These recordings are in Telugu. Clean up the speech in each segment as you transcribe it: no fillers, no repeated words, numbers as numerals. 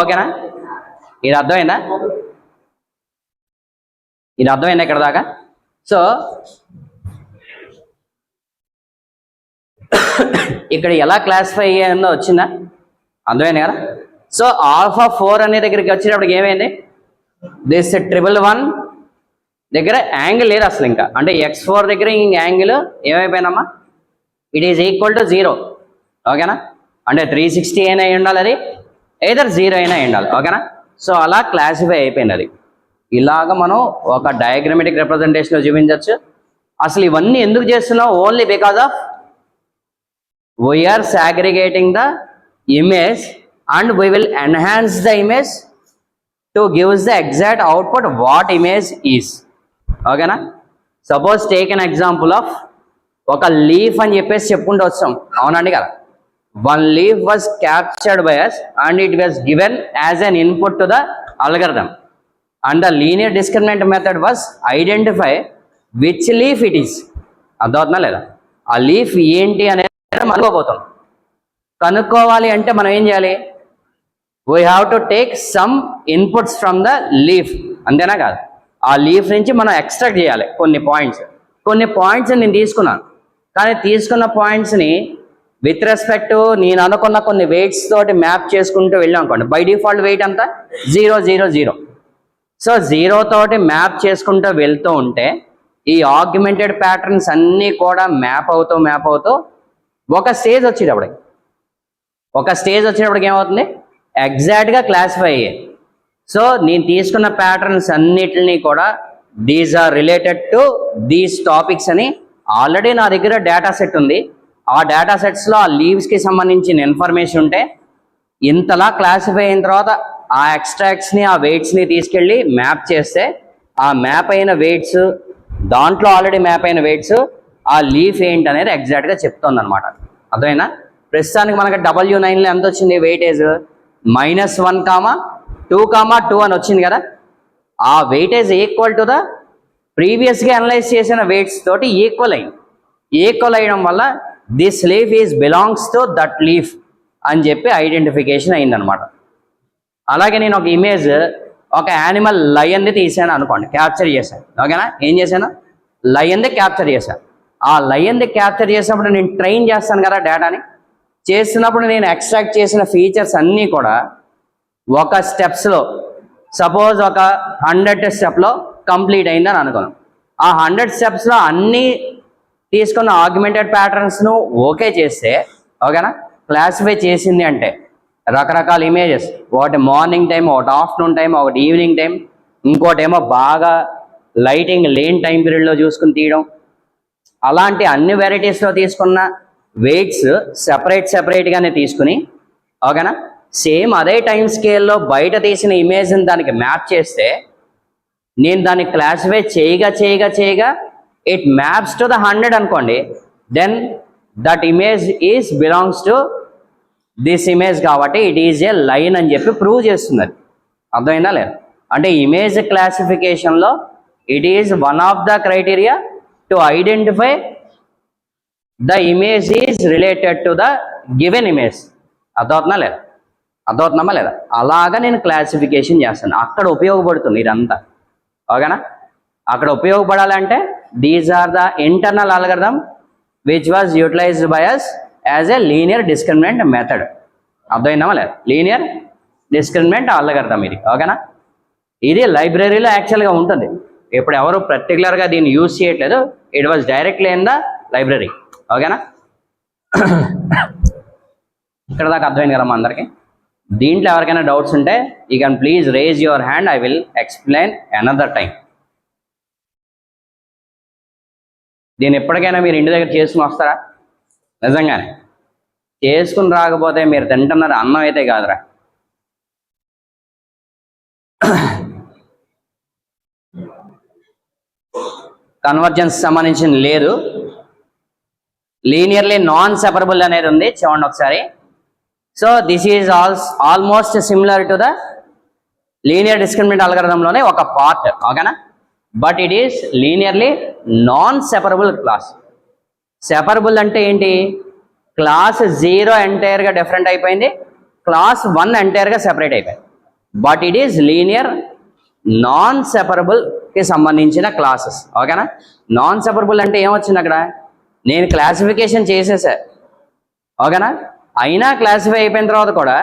ఓకేనా? ఇది అర్థమైందా? ఇది అర్థమైందా ఇక్కడ దాకా? సో ఇక్కడ ఎలా క్లాసిఫై అయ్యిందో వచ్చిందా? అర్థమైంది కదా? సో ఆల్ఫా 4 అనే దగ్గరికి వచ్చేటప్పటికి ఏమైంది? దిస్ 111 దగ్గర యాంగిల్ లేదు అసలు ఇంకా, అంటే x4 దగ్గర ఇంక యాంగిల్ ఏమైపోయినమ్మా? It is equal to 0. ఓకేనా? అంటే 360 అయినా అయి ఉండాలి, అది ఏదర్ 0 అయినా అయి ఉండాలి. ఓకేనా? సో అలా క్లాసిఫై అయిపోయింది అది. ఇలాగ మనం ఒక డయాగ్రమెటిక్ రిప్రజెంటేషన్లో చూపించవచ్చు. అసలు ఇవన్నీ ఎందుకు చేస్తున్నాం? Only because of we're segregating the image and we will enhance the image to give us the exact output what image is. Okay na? Suppose take an example of oka leaf అని చెప్పేసి చెప్పుకుంటూ వచ్చాం, అవునండి కదా? One leaf was captured by us and it was given as an input to the algorithm, and the linear discriminant method was identify which leaf it is. అర్థమవుతుందా లేదా? ఆ లీఫ్ ఏంటి అనేది మనం అనుకోబోతాం. కనుక్కోవాలి అంటే మనం ఏం చేయాలి? We have to take some inputs from the leaf, అంతేనా కాదు? ఆ లీఫ్ నుంచి మనం ఎక్స్ట్రాక్ట్ చేయాలి కొన్ని పాయింట్స్ నేను తీసుకున్నాను, కానీ తీసుకున్న పాయింట్స్ని విత్ రెస్పెక్ట్ నేను అనుకున్న కొన్ని వెయిట్స్ తోటి మ్యాప్ చేసుకుంటూ వెళ్ళాం అనుకోండి. బై డిఫాల్ట్ వెయిట్ అంతా 0 0 0. సో 0 తోటి మ్యాప్ చేసుకుంటూ వెళ్తూ ఉంటే ఈ ఆగ్మెంటెడ్ ప్యాటర్న్స్ అన్నీ కూడా మ్యాప్ అవుతూ ఒక స్టేజ్ వచ్చేటప్పటికి ఏమవుతుంది? ఎగ్జాక్ట్గా క్లాసిఫై అయ్యాయి. సో నేను తీసుకున్న ప్యాటర్న్స్ అన్నిటినీ కూడా these are related to these topics అని ఆల్రెడీ నా దగ్గర డేటా సెట్ ఉంది. ఆ డేటా సెట్స్లో ఆ లీవ్స్కి సంబంధించిన ఇన్ఫర్మేషన్ ఉంటే ఇంతలా క్లాసిఫై అయిన తర్వాత ఆ ఎక్స్ట్రాక్ట్స్ని ఆ వెయిట్స్ని తీసుకెళ్ళి మ్యాప్ చేస్తే ఆ మ్యాప్ అయిన వెయిట్స్, దాంట్లో ఆల్రెడీ మ్యాప్ అయిన వెయిట్స్, ఆ లీఫ్ ఏంటి అనేది ఎగ్జాక్ట్గా చెప్తుంది అనమాట. అర్థమైనా? ప్రస్తుతానికి మనకి W9లో ఎంత వచ్చింది వెయిటేజ్? -1, 2, 2 అని వచ్చింది కదా. ఆ వెయిటేజ్ ఈక్వల్ టు ద ప్రీవియస్గా అనలైజ్ చేసిన వెయిట్స్ తోటి ఈక్వల్ అయ్యడం వల్ల this leaf is belongs to that leaf అని చెప్పి ఐడెంటిఫికేషన్ అయిందనమాట. అలాగే నేను ఒక ఇమేజ్, ఒక యానిమల్ లయన్ని తీసాను అనుకోండి, క్యాప్చర్ చేశాను. ఓకేనా? ఏం చేశాను? లయన్ని క్యాప్చర్ చేశాను. ఆ లయన్ని క్యాప్చర్ చేసినప్పుడు నేను ట్రైన్ చేస్తాను కదా డేటాని. చేస్తున్నప్పుడు నేను ఎక్స్ట్రాక్ట్ చేసిన ఫీచర్స్ అన్నీ కూడా ఒక స్టెప్స్లో, సపోజ్ ఒక 100 స్టెప్లో కంప్లీట్ అయిందని అనుకోను. ఆ 100 స్టెప్స్లో అన్నీ తీసుకున్న ఆగ్మెంటెడ్ ప్యాటర్న్స్ను ఓకే చేస్తే, ఓకేనా, క్లాసిఫై చేసింది అంటే రకరకాల ఇమేజెస్, ఒకటి మార్నింగ్ టైం, ఒకటి ఆఫ్టర్నూన్ టైం, ఒకటి ఈవినింగ్ టైం, ఇంకోటేమో బాగా లైటింగ్ లేని టైం పీరియడ్లో చూసుకుని తీయడం, అలాంటి అన్ని వెరైటీస్లో తీసుకున్న వెయిట్స్ సెపరేట్గానే తీసుకుని, ఓకేనా, సేమ్ అదే టైం స్కేల్లో బయట తీసిన ఇమేజ్ని దానికి మ్యాప్ చేస్తే, నేను దాన్ని క్లాసిఫై చేయగా ఇట్ మ్యాప్స్ టు ద 100 అనుకోండి, then that image is belongs to this image కాబట్టి ఇట్ ఈజ్ ఏ లైన్ అని చెప్పి ప్రూవ్ చేస్తుంది. అర్థమైందా లేదా? అంటే ఇమేజ్ క్లాసిఫికేషన్లో it is one of the criteria to identify the image is related to the given image. అర్థమవుతుందా లేదా? అలాగా నేను క్లాసిఫికేషన్ చేస్తాను. అక్కడ ఉపయోగపడుతుంది ఇదంతా. ఓకేనా? అక్కడ ఉపయోగపడాలంటే these are the internal algorithm which was utilized by us as a linear discriminant method. అర్థమైందా లేదా? లీనియర్ డిస్క్రిమినెంట్ అల్గరిథం ఇది. ఓకేనా? ఇది లైబ్రరీలో యాక్చువల్గా ఉంటుంది. ఇప్పుడు ఎవరు పర్టికులర్గా దీన్ని యూజ్ చేయట్లేదు. It was directly in the library. ఓకేనా? ఇక్కడ దాకా అర్థమైంది కదమ్మా అందరికీ? దీంట్లో ఎవరికైనా డౌట్స్ ఉంటే you can please raise your hand, I will explain another time. దీన్ని ఎప్పటికైనా మీరు ఇంటి దగ్గర చేసుకుని వస్తారా? నిజంగానే చేసుకుని రాకపోతే మీరు తింటున్నారు అన్నం అయితే కాదురా. కన్వర్జెన్స్ సంబంధించింది లేదు, లీనియర్లీ నాన్ సెపరబుల్ అనేది ఉంది. చూడండి ఒకసారి. So this is almost similar to the linear discriminant అల్గరిథంలోనే ఒక పార్ట్. ఓకేనా? But it is linearly non separable class. Separable అంటే ఏంటి? క్లాస్ 0 ఎంటైర్గా డిఫరెంట్ అయిపోయింది, క్లాస్ 1 ఎంటైర్గా సెపరేట్ అయిపోయాయి. But it is linear non సెపరబుల్కి సంబంధించిన క్లాసెస్. ఓకేనా? నాన్ సెపరబుల్ అంటే ఏమొచ్చింది అక్కడ? నేను క్లాసిఫికేషన్ చేసేసా. ఓకేనా? అయినా క్లాసిఫై అయిపోయిన తర్వాత కూడా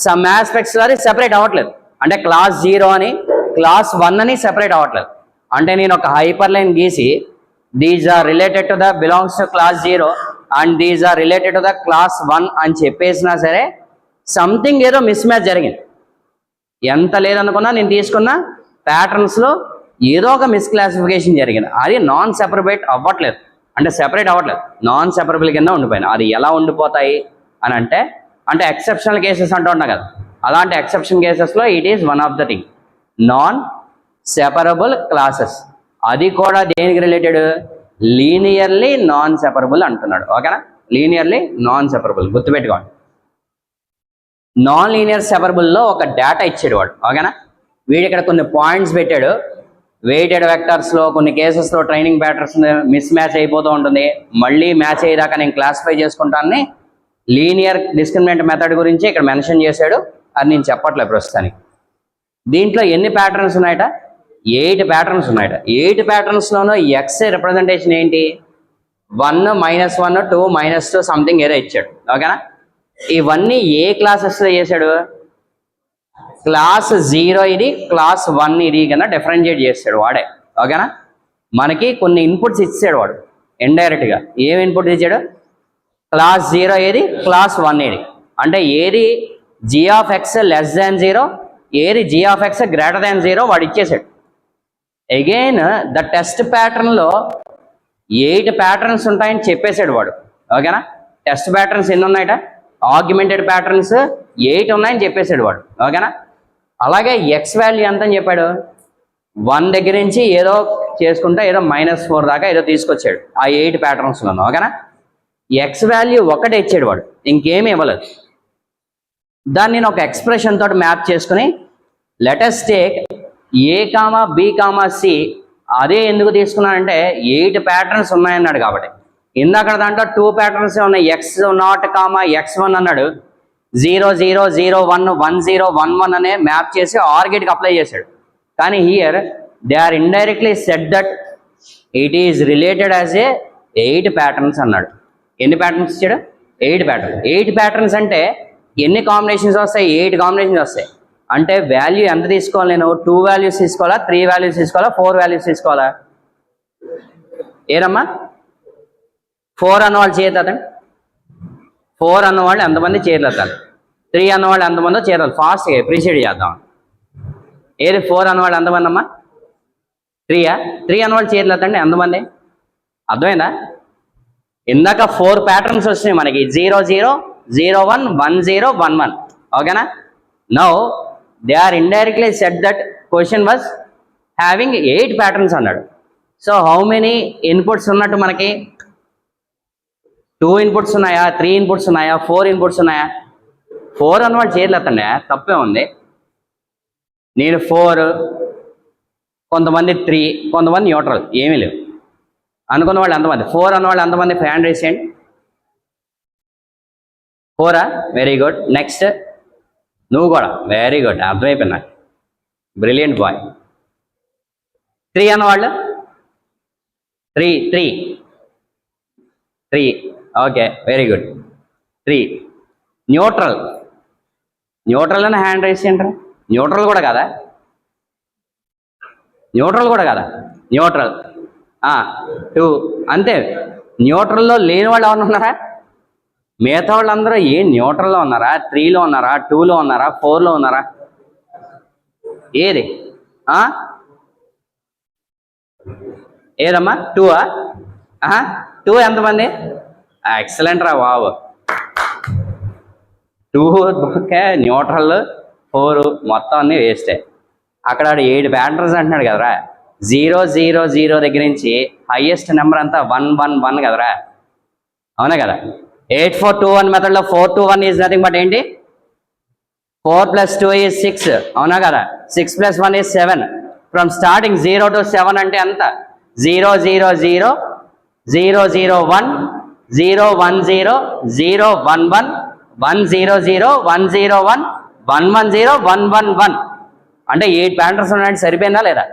సమ్ ఆస్పెక్ట్స్ అది సెపరేట్ అవ్వట్లేదు. అంటే క్లాస్ 0 అని క్లాస్ 1 అని సెపరేట్ అవ్వట్లేదు. అంటే నేను ఒక హైపర్ లైన్ గీసి these are related to the belongs to class 0 and these are related to the class 1 అని చెప్పేసినా సరే సంథింగ్ ఏదో మిస్ మ్యాచ్ జరిగింది. ఎంత లేదనుకున్నా నేను తీసుకున్న ప్యాటర్న్స్లో ఏదో ఒక మిస్ క్లాసిఫికేషన్ జరిగింది. అది నాన్ సెపరేట్ అవ్వట్లేదు, అంటే సెపరేట్ అవ్వట్లేదు, నాన్ సెపరబుల్ కింద ఉండిపోయినా. అది ఎలా ఉండిపోతాయి అని అంటే ఎక్సెప్షనల్ కేసెస్ అంటూ ఉన్నా కదా, అలాంటి ఎక్సెప్షన్ కేసెస్లో it is one of the thing non separable classes. అది కూడా దేనికి రిలేటెడ్? లీనియర్లీ నాన్ సెపరబుల్ అంటున్నాడు. ఓకేనా? లీనియర్లీ నాన్ సెపరబుల్ గుర్తుపెట్టుకోండి. నాన్ లీనియర్ సెపరబుల్లో ఒక డేటా ఇచ్చాడు వాడు. ఓకేనా? వీడు ఇక్కడ కొన్ని పాయింట్స్ పెట్టాడు. వెయిటెడ్ వెక్టర్స్లో కొన్ని కేసెస్లో ట్రైనింగ్ ప్యాటర్న్స్ మిస్ మ్యాచ్ అయిపోతూ ఉంటుంది. మళ్ళీ మ్యాచ్ అయ్యేదాకా నేను క్లాసిఫై చేసుకుంటానని లీనియర్ డిస్క్రిమినెంట్ మెథడ్ గురించి ఇక్కడ మెన్షన్ చేశాడు. అది నేను చెప్పట్లేదు ప్రస్తుతానికి. దీంట్లో ఎన్ని ప్యాటర్న్స్ ఉన్నాయట? 8 ప్యాటర్న్స్ ఉన్నాయట. 8 ప్యాటర్న్స్లోనూ ఎక్స్ రిప్రజెంటేషన్ ఏంటి? 1 -1 2 -2 సంథింగ్ ఏదో ఇచ్చాడు. ఓకేనా? ఇవన్నీ ఏ క్లాసెస్లో చేశాడు? క్లాస్ 0 ఇది, క్లాస్ 1 ఇది కన్నా డిఫరెన్షియేట్ చేస్తాడు వాడే. ఓకేనా? మనకి కొన్ని ఇన్పుట్స్ ఇచ్చాడు వాడు ఇండైరెక్ట్గా. ఏం ఇన్పుట్ ఇచ్చాడు? క్లాస్ 0 ఏది, క్లాస్ 1 ఏది, అంటే ఏది g(x) <0), ఏది g(x) <0) వాడు ఇచ్చేసాడు. అగైన్ ద టెస్ట్ ప్యాటర్న్లో 8 ప్యాటర్న్స్ ఉంటాయని చెప్పేశాడు వాడు. ఓకేనా? టెస్ట్ ప్యాటర్న్స్ ఎన్ని ఉన్నాయట? ఆగ్మెంటెడ్ ప్యాటర్న్స్ 8 ఉన్నాయని చెప్పేశాడు వాడు. ఓకేనా? అలాగే ఎక్స్ వాల్యూ ఎంత అని చెప్పాడు? 1 దగ్గర నుంచి ఏదో చేసుకుంటా ఏదో -4 దాకా ఏదో తీసుకొచ్చాడు ఆ 8 ప్యాటర్న్స్లోనూ. ఓకేనా? ఎక్స్ వాల్యూ ఒకటే ఇచ్చాడు వాడు, ఇంకేమీ ఇవ్వలేదు. దాన్ని నేను ఒక ఎక్స్ప్రెషన్ తోటి మ్యాప్ చేసుకుని let us take A, B, C. అదే ఎందుకు తీసుకున్నానంటే 8 ప్యాటర్న్స్ ఉన్నాయన్నాడు కాబట్టి. ఇందాక దాంట్లో 2 ప్యాటర్న్స్ ఉన్నాయి, x0, x1 అన్నాడు. 0 0 0 1 1 0 1 1 అనే మ్యాప్ చేసి ఆర్ గేట్కి అప్లై చేశాడు. కానీ here they or indirectly set that it is related as a 8 patterns అన్నాడు. ఎన్ని ప్యాటర్న్స్ ఇచ్చాడు? 8 ప్యాటర్న్స్. 8 ప్యాటర్న్స్ అంటే ఎన్ని కాంబినేషన్స్ వస్తాయి? 8 కాంబినేషన్స్ వస్తాయి. అంటే వాల్యూ ఎంత తీసుకోవాలి? నేను 2 వాల్యూస్ తీసుకోవాలా, 3 వాల్యూస్ తీసుకోవాలా, 4 వాల్యూస్ తీసుకోవాలా? ఏరమ్మా 4 అన్నవాళ్ళు చేతులు 4 అన్నవాళ్ళు ఎంతమంది చేతులు ఎత్తాలి? 3 అన్నవాళ్ళు ఎంతమందో చేతులు ఫాస్ట్గా అప్రిషియేట్ చేద్దాం. ఏది 4 అన్నవాళ్ళు ఎంతమంది అమ్మా? 3 అన్నవాళ్ళు చేతులు ఎత్తండి. ఎంతమంది? అర్థమైందా? ఇందాక 4 ప్యాటర్న్స్ వచ్చినాయి మనకి, 0 0 0 1 1 0 1 1. ఓకేనా? Now they or indirectly set that question was having 8 patterns అన్నాడు. సో హౌ మెనీ ఇన్పుట్స్ ఉన్నట్టు మనకి? 2 ఇన్పుట్స్ ఉన్నాయా, 3 ఇన్పుట్స్ ఉన్నాయా, 4 ఇన్పుట్స్ ఉన్నాయా? 4 అన్నవాళ్ళు చేతులు ఎత్తండి, తప్పే ఉంది. నేను 4, కొంతమంది 3, కొంతమంది న్యూట్రల్, ఏమీ లేవు అనుకున్న వాళ్ళు ఎంతమంది? 4 అన్నవాళ్ళు ఎంతమంది? హ్యాండ్ రైజ్ చేయండి. 4 వెరీ గుడ్. నెక్స్ట్ నువ్వు కూడా వెరీ గుడ్, అర్థమైపోయినా, బ్రిలియంట్ బాయ్. 3 అన్నవాళ్ళు 3 ఓకే వెరీ గుడ్. 3 న్యూట్రల్ అని హ్యాండ్ రైజ్ చేయండి. న్యూట్రల్ కూడా కదా, న్యూట్రల్ 2 అంతే. న్యూట్రల్లో లేని వాళ్ళు ఎవరు ఉన్నారా? మిగతా వాళ్ళందరూ న్యూట్రల్లో ఉన్నారా? 3లో ఉన్నారా? 2లో ఉన్నారా? 4లో ఉన్నారా? ఏది ఏదమ్మా? 2 ఎంతమంది? ఎక్సలెంట్ రా బాబు. 2 ఓకే, న్యూట్రల్ 4 మొత్తం అన్నీ వేస్టే. అక్కడ 8 ప్యాటర్న్స్ అంటున్నాడు కదరా. 0 0 0 దగ్గర నుంచి హైయెస్ట్ నెంబర్ అంతా 1 1 1 కదరా, అవునా కదా? 8 4 2 1 మెథడ్లో 4 2 1 ఈజ్ నథింగ్ బట్ ఏంటి? 4 + 2 ఈజ్ 6, అవునా కదా? 6 + 1 ఈజ్ 7. ఫ్రమ్ స్టార్టింగ్ 0 to 7 అంటే ఎంత? 0 0 0 0 0 1 0 1 0 0 1 1 100 101 110 111 అంటే 8 ప్యాటర్న్స్ ఉన్నాయంటే సరిపోయిందా లేదా?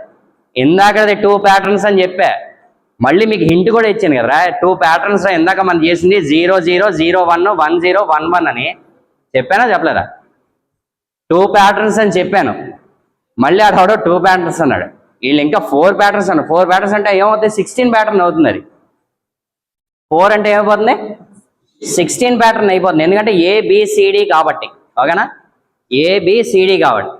ఇందాకది 2 ప్యాటర్న్స్ అని చెప్పా, మళ్ళీ మీకు హింట్ కూడా ఇచ్చాను కదా 2 ప్యాటర్న్స్ ఇందాక మనం చేసింది 00 01 10 11 అని చెప్పానా చెప్పలేదా? 2 ప్యాటర్న్స్ అని చెప్పాను, మళ్ళీ ఆడవాడు 2 ప్యాటర్న్స్ అన్నాడు. వీళ్ళు ఇంకా 4 ప్యాటర్న్స్ అన్నారు. 4 ప్యాటర్న్స్ అంటే ఏమవుతుంది? 16 ప్యాటర్న్ అవుతుంది. అది 4 అంటే ఏమైపోతుంది? 16 ప్యాటర్న్ అయిపోతుంది. ఎందుకంటే ABCD కాబట్టి, ఓకేనా? ABCD కాబట్టి